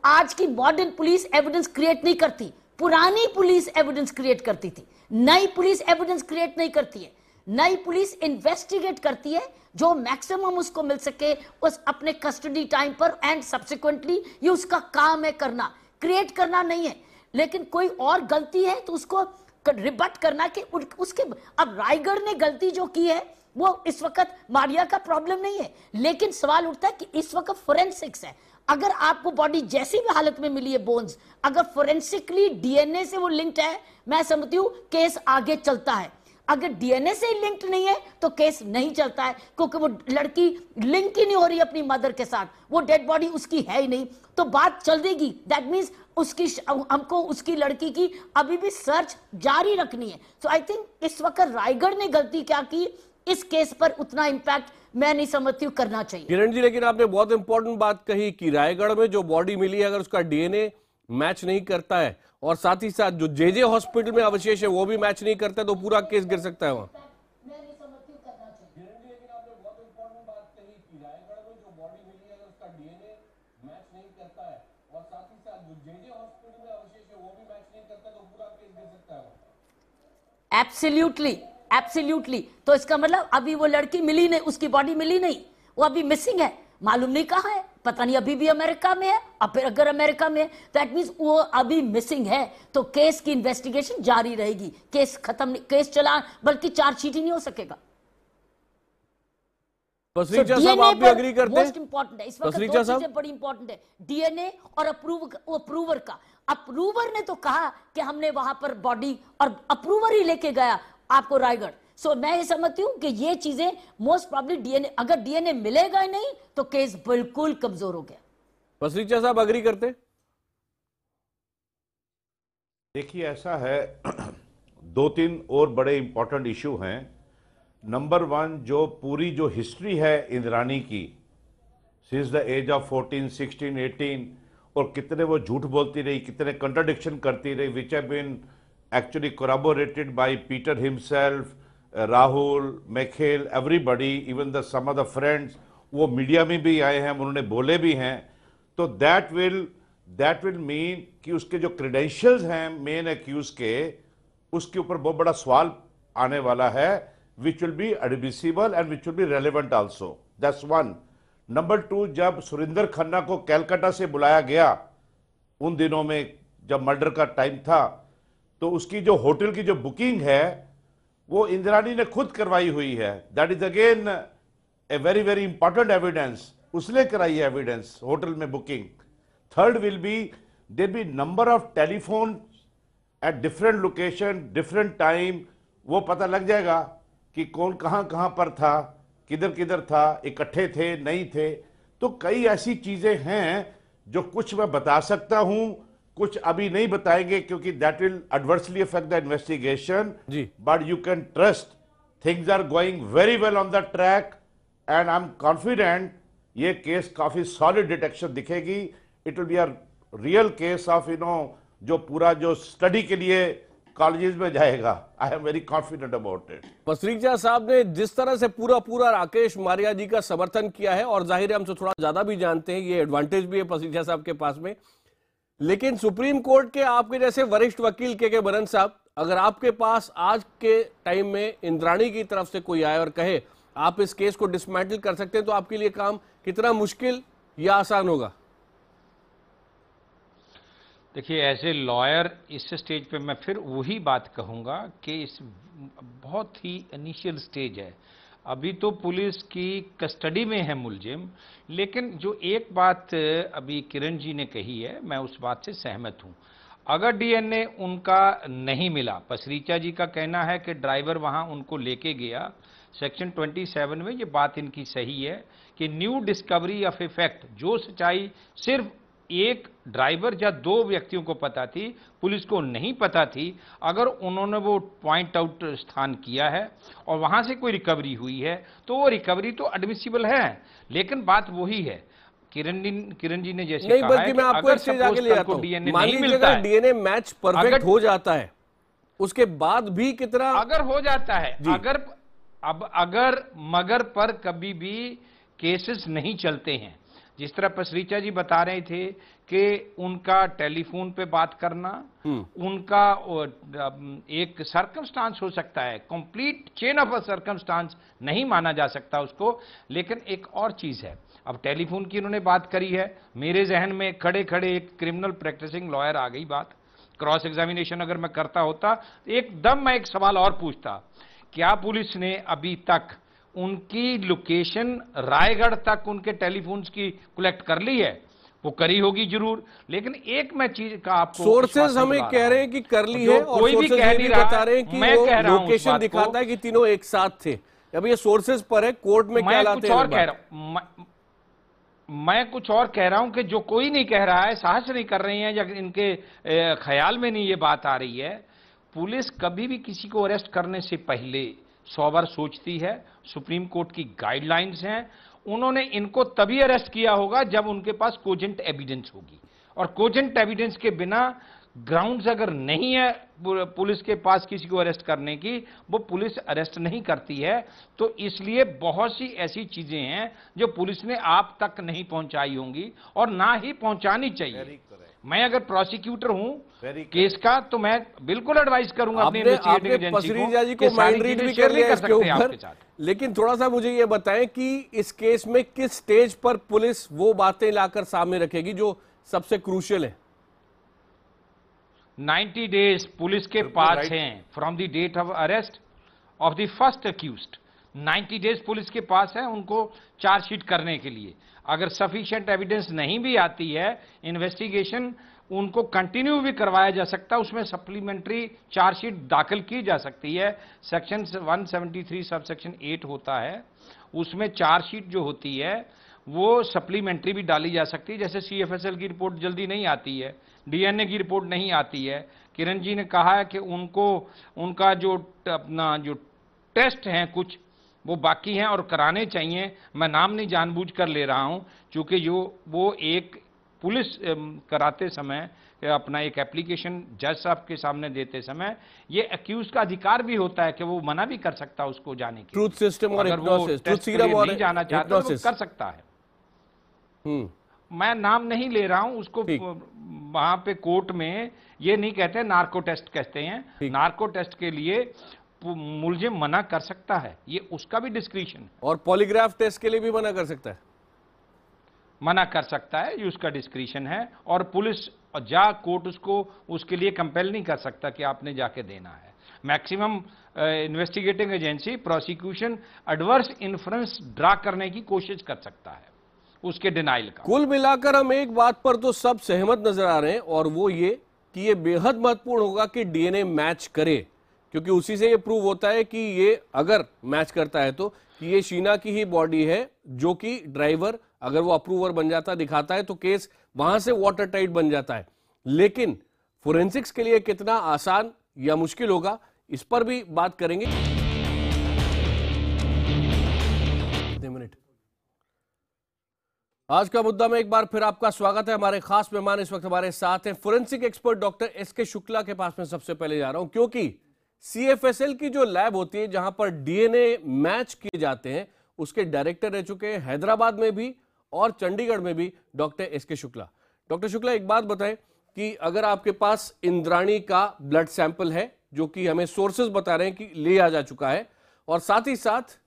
आज की मॉडर्न पुलिस एविडेंस क्रिएट नहीं करती, पुरानी पुलिस एविडेंस क्रिएट करती थी। नई पुलिस एविडेंस क्रिएट नहीं करती है, नई पुलिस इन्वेस्टिगेट करती है जो मैक्सिमम उसको मिल सके उस अपने कस्टडी टाइम पर, एंड सब्सिक्वेंटली ये उसका काम है करना, क्रिएट करना नहीं है। लेकिन कोई और गलती है तो उसको रिबट करना कि उसके, अब रायगढ़ ने गलती जो की है वो इस वक्त मारिया का प्रॉब्लम नहीं है, लेकिन सवाल उठता है कि इस वक्त फोरेंसिक्स है। अगर आपको बॉडी जैसी भी हालत में मिली है बोन्स, अगर फोरेंसिकली डीएनए से वो लिंक्ड है, मैं समझती हूं केस आगे चलता है। अगर डीएनए से लिंक्ड नहीं है तो केस नहीं चलता है, क्योंकि वो लड़की लिंक ही नहीं हो रही अपनी मदर के साथ, वो डेड बॉडी उसकी है ही नहीं, तो बात चल देगी। दैट मीन्स उसकी, हमको उसकी लड़की की अभी भी सर्च जारी रखनी है। सो आई थिंक इस वक्त रायगढ़ ने गलती क्या की, इस केस पर उतना इंपैक्ट मैं नहीं समझती हूँ करना चाहिए। किरण जी, लेकिन आपने बहुत इंपॉर्टेंट बात कही कि रायगढ़ में जो बॉडी मिली है अगर उसका डीएनए मैच नहीं करता है और साथ ही साथ जो जेजे हॉस्पिटल में अवशेष है वो भी मैच नहीं करता है, तो पूरा केस गिर सकता है वहां। Absolutely, absolutely. तो इसका मतलब अभी वो लड़की मिली नहीं, उसकी बॉडी मिली नहीं, वो अभी मिसिंग है, मालूम नहीं कहाँ है, पता नहीं अभी भी अमेरिका में है। अब फिर अगर अमेरिका में है तो दैट मींस वो अभी मिसिंग है, तो केस की इन्वेस्टिगेशन जारी रहेगी, केस खत्म नहीं, केस चला बल्कि चार्जशीट ही नहीं हो सकेगा। पसरीचा साहब, आप भी एग्री करते हैं? मोस्ट इंपॉर्टेंट है इस वक्त, दो चीजें बड़ी इंपॉर्टेंट है, डीएनए और अप्रूवर का। अप्रूवर ने तो कहा कि हमने वहां पर बॉडी, और अप्रूवर ही लेके गया आपको रायगढ़। सो मैं ये समझती हूं कि ये चीजें मोस्ट प्रॉब्ली डीएनए, अगर डीएनए मिलेगा ही नहीं तो केस बिल्कुल कमजोर हो गया। पसरीचा साहब एग्री करते? देखिए ऐसा है, दो तीन और बड़े इंपॉर्टेंट इशू हैं। नंबर वन, जो पूरी जो हिस्ट्री है इंद्राणी की सिंस द एज ऑफ 14, 16, 18, और कितने वो झूठ बोलती रही, कितने कंट्राडिक्शन करती रही, which have been actually corroborated by Peter himself, Rahul, Michael, everybody, even the some of the friends, वो मीडिया में भी आए हैं, उन्होंने बोले भी हैं। तो दैट विल मीन कि उसके जो क्रेडेंशियल्स हैं मेन एक्यूज के, उसके ऊपर बहुत बड़ा सवाल आने वाला है, which will be admissible and which will be relevant also. That's one. Number two, जब सुरिंदर खन्ना को कैलकाटा से बुलाया गया उन दिनों में जब मर्डर का टाइम था, तो उसकी जो होटल की जो बुकिंग है वो इंद्राणी ने खुद करवाई हुई है। That is again a very very important evidence, उसने कराई है एविडेंस होटल में booking. Third will be there be number of telephone at different location different time, वो पता लग जाएगा कि कौन कहां पर था, किधर था, इकट्ठे थे नहीं थे। तो कई ऐसी चीजें हैं जो कुछ मैं बता सकता हूं, कुछ अभी नहीं बताएंगे क्योंकि that will adversely affect the investigation. But you can trust things are going very well on the track and I am confident ये केस काफी सॉलिड डिटेक्शन दिखेगी। It will be a real case of जो पूरा जो स्टडी के लिए कॉलेजेस में जाएगा। I am very confident about it. Pasricha साहब ने जिस तरह से पूरा राकेश मारिया जी का समर्थन किया है, और जाहिर है हमसे थोड़ा ज्यादा भी जानते हैं, ये एडवांटेज भी है पसरीचा साहब के पास में। लेकिन सुप्रीम कोर्ट के आपके जैसे वरिष्ठ वकील के बनन साहब, अगर आपके पास आज के टाइम में इंद्राणी की तरफ से कोई आए और कहे आप इस केस को डिसमेंटल कर सकते हैं, तो आपके लिए काम कितना मुश्किल या आसान होगा? देखिए, एज ए लॉयर इस स्टेज पे मैं फिर वही बात कहूँगा कि इस बहुत ही इनिशियल स्टेज है, अभी तो पुलिस की कस्टडी में है मुलजिम। लेकिन जो एक बात अभी किरण जी ने कही है, मैं उस बात से सहमत हूँ। अगर डीएनए उनका नहीं मिला, पसरीचा जी का कहना है कि ड्राइवर वहाँ उनको लेके गया, सेक्शन 27 में ये बात इनकी सही है कि न्यू डिस्कवरी ऑफ इफेक्ट, जो सच्चाई सिर्फ एक ड्राइवर या दो व्यक्तियों को पता थी, पुलिस को नहीं पता थी, अगर उन्होंने वो पॉइंट आउट स्थान किया है और वहां से कोई रिकवरी हुई है तो वो रिकवरी तो एडमिसिबल है। लेकिन बात वही है, किरण जी ने जैसे कहा है कि मैं आपको अगर स्टेज आगे ले जाता हूं, डीएनए मान नहीं लीजिए मिलता है, डीएनए मैच परफेक्ट हो जाता है, उसके बाद भी कितना अगर हो जाता है, अगर मगर पर कभी भी केसेस नहीं चलते हैं। जिस तरह पसरीचा जी बता रहे थे कि उनका टेलीफोन पे बात करना, उनका एक सर्कमस्टांस हो सकता है, complete chain of a circumstance नहीं माना जा सकता उसको। लेकिन एक और चीज है, अब टेलीफोन की उन्होंने बात करी है, मेरे जहन में खड़े खड़े एक क्रिमिनल प्रैक्टिसिंग लॉयर आ गई बात। क्रॉस एग्जामिनेशन अगर मैं करता होता, एकदम मैं एक सवाल और पूछता, क्या पुलिस ने अभी तक उनकी लोकेशन रायगढ़ तक उनके टेलीफोन्स की कलेक्ट कर ली है? वो करी होगी जरूर, लेकिन एक मैं चीज का आपको सोर्सेज हमें कह रहे हैं कि कर ली है, और कोई भी कह नहीं रहा, बता रहे हैं कि मैं कह रहा हूं लोकेशन दिखाता है कि तीनों एक साथ थे। अब ये सोर्सेज पर है, कोर्ट में क्या लाते हैं? मैं कुछ और कह रहा हूं कि जो कोई नहीं कह रहा है, साहस नहीं कर रहे हैं या इनके ख्याल में नहीं ये बात आ रही है, पुलिस कभी भी किसी को अरेस्ट करने से पहले 100 बार सोचती है। सुप्रीम कोर्ट की गाइडलाइंस हैं, उन्होंने इनको तभी अरेस्ट किया होगा जब उनके पास कोजेंट एविडेंस होगी, और कोजेंट एविडेंस के बिना ग्राउंड्स अगर नहीं है पुलिस के पास किसी को अरेस्ट करने की, वो पुलिस अरेस्ट नहीं करती है। तो इसलिए बहुत सी ऐसी चीजें हैं जो पुलिस ने आप तक नहीं पहुंचाई होंगी और ना ही पहुंचानी चाहिए। मैं अगर प्रोसिक्यूटर हूं केस का, तो मैं बिल्कुल एडवाइस करूंगा अपनी इन्वेस्टिगेटिंग एजेंसी को माइंड रीड भी कर लिया इसके ऊपर। लेकिन थोड़ा सा मुझे ये बताएं कि इस केस में किस स्टेज पर पुलिस वो बातें लाकर सामने रखेगी जो सबसे क्रूशियल है? 90 डेज पुलिस के पास हैं from the date of arrest of the first accused. 90 days police के पास है उनको चार्जशीट करने के लिए। अगर सफिशिएंट एविडेंस नहीं भी आती है, इन्वेस्टिगेशन उनको कंटिन्यू भी करवाया जा सकता है, उसमें सप्लीमेंट्री चार्जशीट दाखिल की जा सकती है। सेक्शन 173 सब सेक्शन 8 होता है, उसमें चार्जशीट जो होती है वो सप्लीमेंट्री भी डाली जा सकती है। जैसे CFSL की रिपोर्ट जल्दी नहीं आती है, DNA की रिपोर्ट नहीं आती है। किरण जी ने कहा है कि उनको उनका जो अपना जो टेस्ट हैं कुछ वो बाकी हैं और कराने चाहिए। मैं नाम नहीं जानबूझकर ले रहा हूं, क्योंकि वो एक पुलिस कराते समय अपना एक एप्लीकेशन जज साहब के सामने देते समय ये अक्यूज का अधिकार भी होता है कि वो मना भी कर सकता है उसको जाने की। ट्रूथ सिस्टम और हिप्नोसिस, ट्रूथ सीरम और नहीं जाना चाहता तो कर सकता है। मैं नाम नहीं ले रहा हूं उसको, वहां पे कोर्ट में ये नहीं कहते, नार्को टेस्ट कहते हैं। नार्को टेस्ट के लिए मुलजिम मना कर सकता है, ये उसका भी डिस्क्रिशन है। और पॉलीग्राफ टेस्ट के लिए भी मना कर सकता है, मना कर सकता है, ये उसका डिस्क्रिशन है। और पुलिस कोर्ट उसको उसके लिए कंपेल नहीं कर सकता कि आपने जाके देना है। Maximum investigating agency prosecution adverse influence draw करने की कोशिश कर सकता है उसके डिनाइल का। कुल मिलाकर हम एक बात पर तो सब सहमत नजर आ रहे हैं और वो ये कि ये बेहद महत्वपूर्ण होगा कि डीएनए मैच करे, क्योंकि उसी से ये प्रूव होता है कि ये अगर मैच करता है तो कि ये शीना की ही बॉडी है, जो कि ड्राइवर अगर वो अप्रूवर बन जाता दिखाता है तो केस वहां से वाटर टाइट बन जाता है। लेकिन फोरेंसिक्स के लिए कितना आसान या मुश्किल होगा, इस पर भी बात करेंगे। मिनट आज का मुद्दा में एक बार फिर आपका स्वागत है। हमारे खास मेहमान इस वक्त हमारे साथ हैं, forensic expert doctor SK Shukla के पास में सबसे पहले जा रहा हूं, क्योंकि सीएफएसएल की जो लैब होती है जहां पर डीएनए मैच किए जाते हैं, उसके डायरेक्टर रह चुके हैं हैदराबाद में भी और चंडीगढ़ में भी doctor SK Shukla. Doctor Shukla, एक बात बताएं कि अगर आपके पास इंद्राणी का ब्लड सैंपल है, जो कि हमें सोर्सेज बता रहे हैं कि लिया जा चुका है, और साथ ही साथ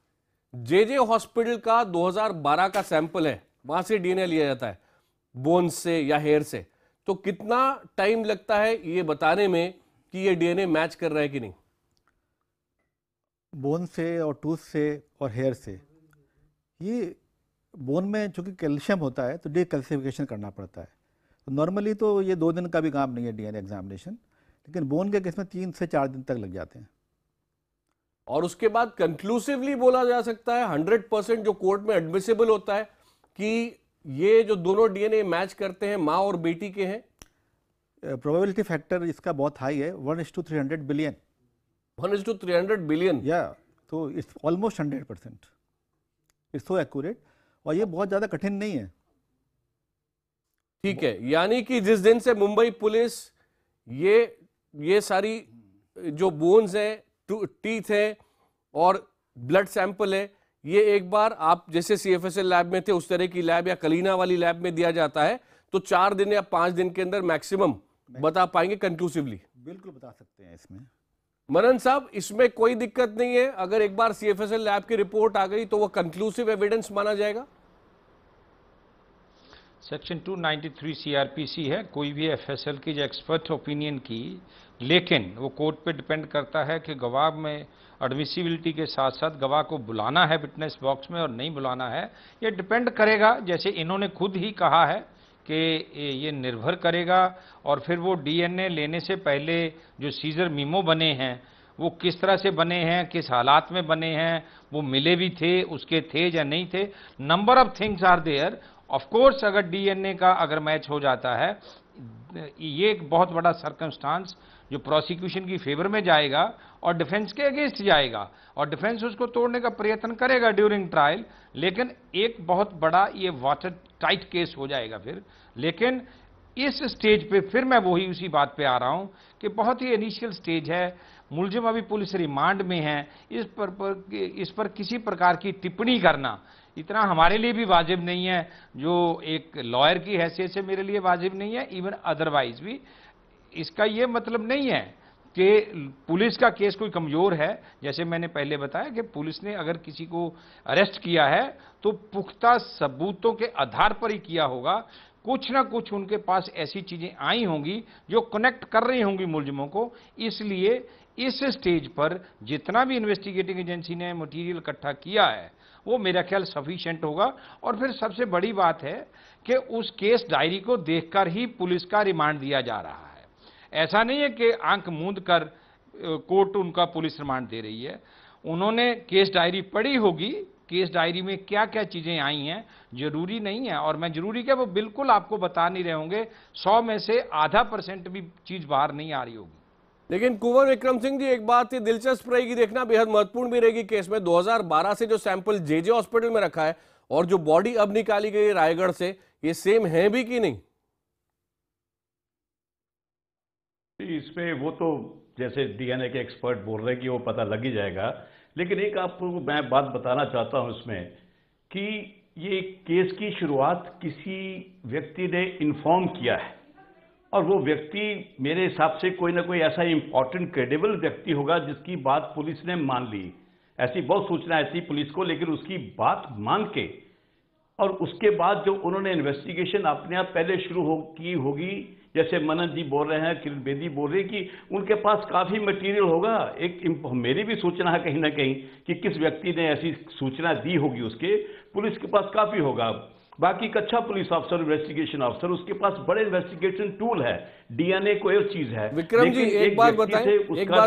जेजे हॉस्पिटल का 2012 का सैंपल है, वहां से डीएनए लिया जाता है बोन से या हेयर से, तो कितना टाइम लगता है ये बताने में कि ये डीएनए मैच कर रहा है कि नहीं? बोन से और टूथ से और हेयर से, ये बोन में चूंकि कैल्शियम होता है तो डीकैल्सिफिकेशन करना पड़ता है। तो नॉर्मली तो ये 2 दिन का भी काम नहीं है डीएनए एग्जामिनेशन, लेकिन बोन के केस में 3 से 4 दिन तक लग जाते हैं। और उसके बाद कंक्लूसिवली बोला जा सकता है 100% जो कोर्ट में एडमिसिबल होता है कि ये जो दोनों डीएनए मैच करते हैं माँ और बेटी के हैं? प्रोबेबिलिटी फैक्टर इसका बहुत हाई है, 1:300 बिलियन। 1:300 बिलियन, या तो it's almost 100%। It's so accurate, और ये बहुत ज़्यादा कठिन नहीं है। ठीक है, यानी कि जिस दिन से मुंबई पुलिस ये सारी जो बोन्स है, टीथ है और ब्लड सैंपल है, ये एक बार आप जैसे सीएफएसएल लैब में थे उस तरह की लैब या कलीना वाली लैब में दिया जाता है, तो 4 दिन या 5 दिन के अंदर मैक्सिमम बता पाएंगे कंक्लूसिवली? बिल्कुल बता सकते हैं इसमें। मनन साहब, इसमें कोई दिक्कत नहीं है, अगर एक बार सीएफएसएल लैब की रिपोर्ट आ गई तो वो कंक्लूसिव एविडेंस माना जाएगा? सेक्शन 293 सीआरपीसी है, कोई भी एफएसएल की जो एक्सपर्ट ओपिनियन की, लेकिन वो कोर्ट पे डिपेंड करता है कि गवाह में एडमिसिबिलिटी के साथ साथ गवाह को बुलाना है विटनेस बॉक्स में और नहीं बुलाना है, ये डिपेंड करेगा। जैसे इन्होंने खुद ही कहा है कि ये निर्भर करेगा, और फिर वो डीएनए लेने से पहले जो सीजर मीमो बने हैं वो किस तरह से बने हैं, किस हालात में बने हैं, वो मिले भी थे, उसके थे या नहीं थे, number of things are there. Of course अगर डीएनए का अगर मैच हो जाता है, ये एक बहुत बड़ा सर्कमस्टांस जो प्रोसिक्यूशन की फेवर में जाएगा और डिफेंस के अगेंस्ट जाएगा, और डिफेंस उसको तोड़ने का प्रयत्न करेगा ड्यूरिंग ट्रायल, लेकिन एक बहुत बड़ा ये वाटर टाइट केस हो जाएगा फिर। लेकिन इस स्टेज पे फिर मैं वही उसी बात पे आ रहा हूं कि बहुत ही इनिशियल स्टेज है, मुलजिम अभी पुलिस रिमांड में है, इस पर किसी प्रकार की टिप्पणी करना इतना हमारे लिए भी वाजिब नहीं है, जो एक लॉयर की हैसियत से मेरे लिए वाजिब नहीं है, इवन अदरवाइज भी। इसका ये मतलब नहीं है कि पुलिस का केस कोई कमजोर है। जैसे मैंने पहले बताया कि पुलिस ने अगर किसी को अरेस्ट किया है तो पुख्ता सबूतों के आधार पर ही किया होगा, कुछ ना कुछ उनके पास ऐसी चीजें आई होंगी जो कनेक्ट कर रही होंगी मुलजिमों को। इसलिए इस स्टेज पर जितना भी इन्वेस्टिगेटिंग एजेंसी ने मटेरियल इकट्ठा किया है वो मेरा ख्याल सफिशिएंट होगा। और फिर सबसे बड़ी बात है कि उस केस डायरी को देखकर ही पुलिस का रिमांड दिया जा रहा है। ऐसा नहीं है कि आंख मूंद कर कोर्ट उनका पुलिस रिमांड दे रही है। उन्होंने केस डायरी पढ़ी होगी, केस डायरी में क्या क्या चीजें आई हैं जरूरी नहीं है, और मैं जरूरी क्या वो बिल्कुल आपको बता नहीं रहे होंगे, 100 में से आधा % भी चीज बाहर नहीं आ रही होगी। लेकिन कुंवर विक्रम सिंह जी, एक बात ये दिलचस्प रहेगी देखना, बेहद महत्वपूर्ण भी रहेगी केस में, 2012 से जो सैंपल जेजे हॉस्पिटल में रखा है और जो बॉडी अब निकाली गई रायगढ़ से, ये सेम है भी कि नहीं? इसमें वो तो जैसे डीएनए के एक्सपर्ट बोल रहे हैं कि वो पता लग ही जाएगा, लेकिन एक आपको मैं बात बताना चाहता हूं इसमें कि ये केस की शुरुआत किसी व्यक्ति ने इन्फॉर्म किया है, और वो व्यक्ति मेरे हिसाब से कोई ना कोई ऐसा इंपॉर्टेंट क्रेडिबल व्यक्ति होगा जिसकी बात पुलिस ने मान ली। ऐसी बहुत सूचना ऐसी पुलिस को, लेकिन उसकी बात मान के और उसके बाद जो उन्होंने इन्वेस्टिगेशन अपने आप पहले शुरू की होगी जैसे मनन जी बोल रहे हैं, किरण बेदी बोल रहे हैं कि उनके पास काफी मटेरियल होगा। मेरी भी सूचना है कहीं ना कहीं कि किस व्यक्ति ने ऐसी सूचना दी होगी, उसके पुलिस के पास काफी होगा। बाकी एक अच्छा पुलिस अफसर, इन्वेस्टिगेशन अफसर, उसके पास बड़े इन्वेस्टिगेशन टूल है, डीएनए कोई और चीज है। विक्रम जी एक बात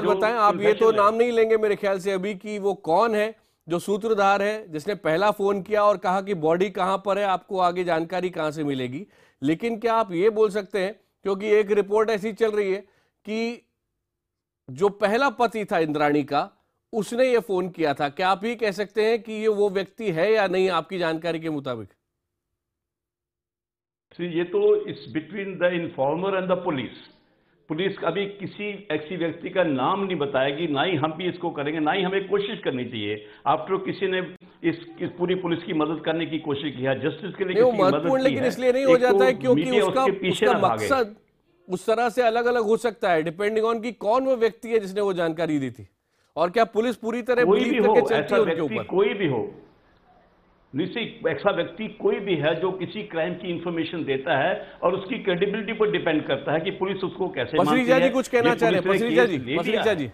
बताएं, आप ये तो नाम नहीं लेंगे मेरे ख्याल से अभी कि वो कौन है जो सूत्रधार है जिसने पहला फोन किया और कहा कि बॉडी कहां पर है, आपको आगे जानकारी कहां से मिलेगी, लेकिन क्या आप ये बोल सकते हैं, क्योंकि एक रिपोर्ट ऐसी चल रही है कि जो पहला पति था इंद्राणी का, उसने ये फोन किया था, क्या आप ये कह सकते हैं कि ये वो व्यक्ति है या नहीं आपकी जानकारी के मुताबिक? ये तो इस between the informer and the police. Police अभी किसी ऐसी व्यक्ति का नाम नहीं बताएगी, ना ही हम भी इसको करेंगे, ना ही हमें कोशिश करनी चाहिए। आफ्टर किसी ने इस पूरी पुलिस की मदद करने की कोशिश की है, जस्टिस के लिए महत्वपूर्ण, लेकिन इसलिए नहीं हो जाता है क्योंकि उसका मकसद उस तरह से अलग अलग हो सकता है, डिपेंडिंग ऑन कि कौन वो व्यक्ति है जिसने वो जानकारी दी थी, और क्या पुलिस पूरी तरह बिलीव करके चलती है उनके ऊपर। कोई भी हो, निश्चित ऐसा व्यक्ति कोई भी है जो किसी क्राइम की इंफॉर्मेशन देता है, और उसकी क्रेडिबिलिटी पर डिपेंड करता है कि पुलिस उसको कैसे मानती है। पसरीचा जी कुछ कहना चाह रहे हैं? पसरीचा जी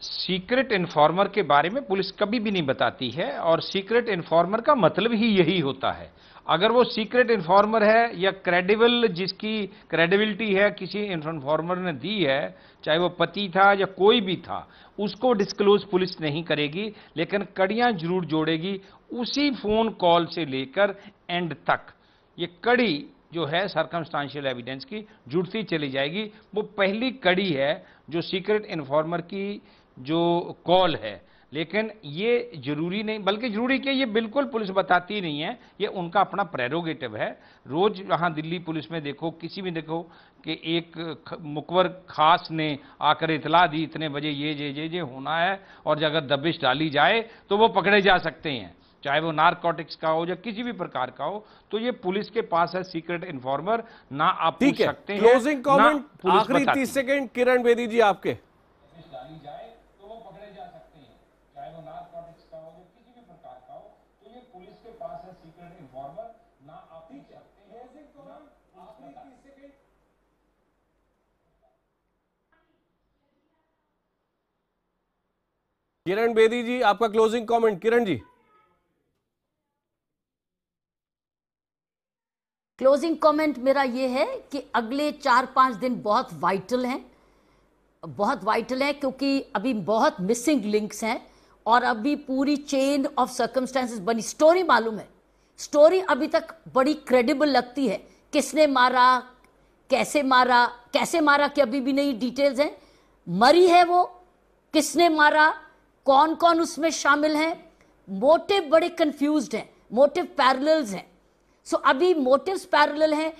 सीक्रेट इन्फॉर्मर के बारे में पुलिस कभी भी नहीं बताती है, और सीक्रेट इन्फॉर्मर का मतलब ही यही होता है। अगर वो सीक्रेट इन्फॉर्मर है या क्रेडिबल, जिसकी क्रेडिबिलिटी है किसी इन्फॉर्मर ने दी है, चाहे वो पति था या कोई भी था, उसको डिस्क्लोज पुलिस नहीं करेगी, लेकिन कड़ियां जरूर जोड़ेगी उसी फोन कॉल से लेकर एंड तक। ये कड़ी जो है सर्कमस्टांशियल एविडेंस की जुड़ती चली जाएगी। वो पहली कड़ी है जो सीक्रेट इन्फॉर्मर की जो कॉल है, लेकिन ये जरूरी नहीं, बल्कि जरूरी क्या, ये बिल्कुल पुलिस बताती नहीं है, ये उनका अपना प्रेरोगेटिव है। रोज यहाँ दिल्ली पुलिस में देखो, किसी भी देखो कि एक मुखबर खास ने आकर इतला दी इतने बजे ये होना है, और अगर दबिश डाली जाए तो वो पकड़े जा सकते हैं, चाहे वो नारकोटिक्स का हो या किसी भी प्रकार का हो। तो ये पुलिस के पास है सीक्रेट इन्फॉर्मर, ना आप पूछ सकते हैं। क्लोजिंग कमेंट आखिरी 30 सेकंड किरण बेदी जी आपके। किरण बेदी जी आपका closing comment. Kiran ji closing comment मेरा ये है कि अगले 4-5 दिन बहुत वाइटल हैं, क्योंकि अभी बहुत मिसिंग लिंक्स हैं, और अभी पूरी चेन ऑफ सर्कमस्टेंसेस बनी। स्टोरी मालूम है, स्टोरी अभी तक बड़ी क्रेडिबल लगती है, किसने मारा, कैसे मारा कि अभी भी नई डिटेल्स हैं, मरी है वो, किसने मारा, कौन कौन उसमें शामिल हैं, मोटिव बड़े कंफ्यूज्ड हैं, मोटिव पैरेलल्स हैं। सो अभी मोटिव्स पैरेलल हैं,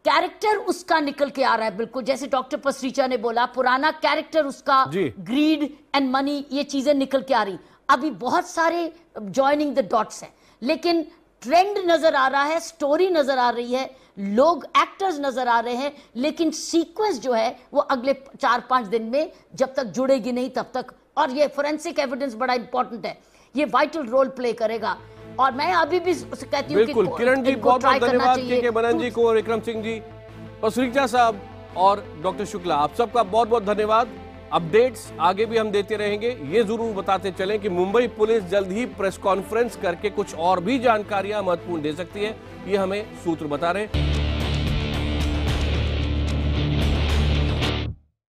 कैरेक्टर उसका निकल के आ रहा है, बिल्कुल जैसे डॉक्टर पसरीचा ने बोला, पुराना कैरेक्टर उसका, ग्रीड एंड मनी, ये चीजें निकल के आ रही। अभी बहुत सारे जॉइनिंग द डॉट्स हैं, लेकिन ट्रेंड नजर आ रहा है, स्टोरी नजर आ रही है, लोग एक्टर्स नजर आ रहे हैं, लेकिन सीक्वेंस जो है वो अगले 4-5 दिन में जब तक जुड़ेगी नहीं तब तक। और ये फोरेंसिक एविडेंस बड़ा इंपॉर्टेंट है, ये वाइटल रोल प्ले करेगा। और मैं अभी भी कहती हूँ बिल्कुल किरण जी बहुत बहुत धन्यवाद, के बनन जी को, विक्रम सिंह जी, पसरीचा साहब और डॉक्टर शुक्ला, आप सबका बहुत बहुत धन्यवाद। अपडेट्स आगे भी हम देते रहेंगे। ये जरूर बताते चलें कि मुंबई पुलिस जल्द ही प्रेस कॉन्फ्रेंस करके कुछ और भी जानकारियां महत्वपूर्ण दे सकती है, ये हमें सूत्र बता रहे हैं।